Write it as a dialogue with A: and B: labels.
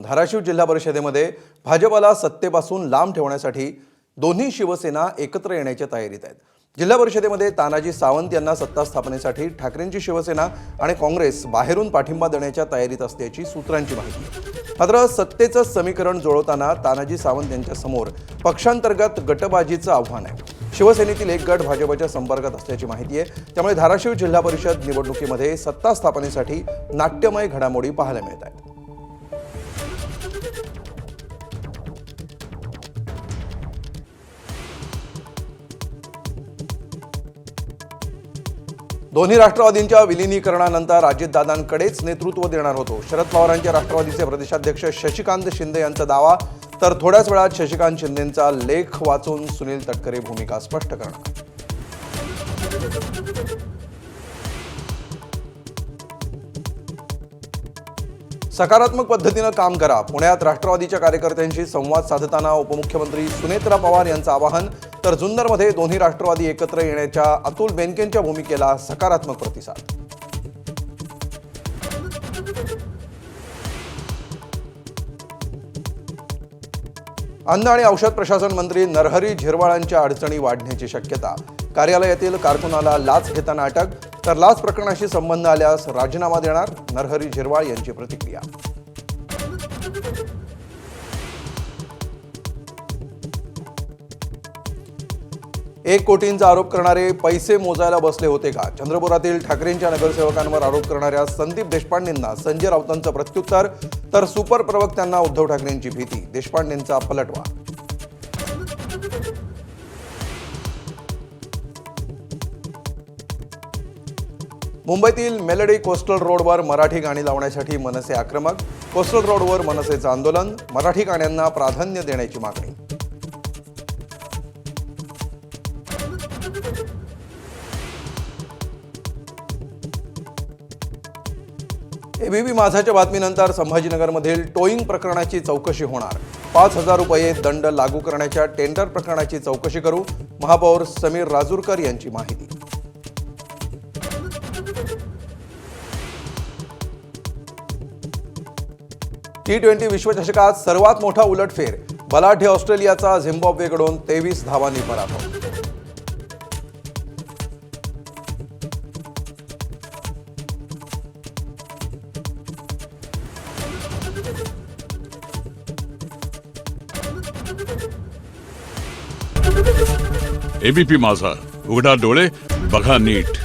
A: धाराशिव जिल्हा परिषदेमध्ये भाजपला सत्तेपासून लांब ठेवण्यासाठी दोन्ही शिवसेना एकत्र येण्याच्या तयारीत आहेत। जिल्हा परिषदेमध्ये तानाजी सावंत यांना सत्ता स्थापनेसाठी ठाकरेंची शिवसेना आणि काँग्रेस बाहेरून पाठिंबा देण्याच्या तयारीत असल्याची सूत्रांची माहिती आहे। मात्र सत्तेचं समीकरण जुळवताना तानाजी सावंत यांच्या समोर पक्षांतर्गत गटबाजीचं आव्हान आहे। शिवसेनेतील एक गट भाजपच्या संपर्कात असल्याची माहिती आहे। त्यामुळे धाराशिव जिल्हा परिषद निवडणुकीमध्ये सत्ता स्थापनेसाठी नाट्यमय घडामोडी पाहायला मिळत आहेत। दोन्ही राष्ट्रवादींच्या विलीनीकरणानंतर अजितदादांकडेच नेतृत्व देणार होतो, शरद पवारांच्या राष्ट्रवादीचे प्रदेशाध्यक्ष शशिकांत शिंदे यांचा दावा। तर थोड्याच वेळात शशिकांत शिंदेंचा लेख वाचून सुनील तटकरे भूमिका स्पष्ट करणार। सकारात्मक पद्धतीने काम करा, पुण्यात राष्ट्रवादीच्या कार्यकर्त्यांशी संवाद साधताना उपमुख्यमंत्री सुनेत्रा पवार यांचं आवाहन। तर जुन्नरमध्ये दोन्ही राष्ट्रवादी एकत्र येण्याच्या अतुल बेनकेंच्या भूमिकेला सकारात्मक प्रतिसाद। अन्न आणि औषध प्रशासन मंत्री नरहरी झिरवाळांच्या अडचणी वाढण्याची शक्यता। कार्यालयातील कारकुनाला लाच घेताना अटक। तर लाच प्रकरणाशी संबंध आल्यास राजीनामा देणार, नरहरी झिरवाळ यांची प्रतिक्रिया। एक कोटींचा आरोप करणारे पैसे मोजायला बसले होते का? चंद्रपुरातील ठाकरेंच्या नगरसेवकांवर आरोप करणाऱ्या संदीप देशपांडेंना संजय राऊतांचं प्रत्युत्तर। तर सुपर प्रवक्त्यांना उद्धव ठाकरेंची भीती, देशपांडेंचा पलटवार। मुंबईतील मेलडी कोस्टल रोडवर मराठी गाणी लावण्यासाठी मनसे आक्रमक। कोस्टल रोडवर मनसेचं आंदोलन, मराठी गाण्यांना प्राधान्य देण्याची मागणी। एबीपी माझाच्या बातमीनंतर संभाजीनगरमधील टोईंग प्रकरणाची चौकशी होणार। 5,000 रुपये दंड लागू करण्याच्या टेंडर प्रकरणाची चौकशी करू, महापौर समीर राजूरकर यांची माहिती। T20 विश्वचषकात सर्वात मोठा उलटफेर, बलाढ्य ऑस्ट्रेलियाचा झिम्बाब्वेकडून 23 धावांनी पराभव।
B: एबीपी माझा, उघडा डोळे बघा नीट।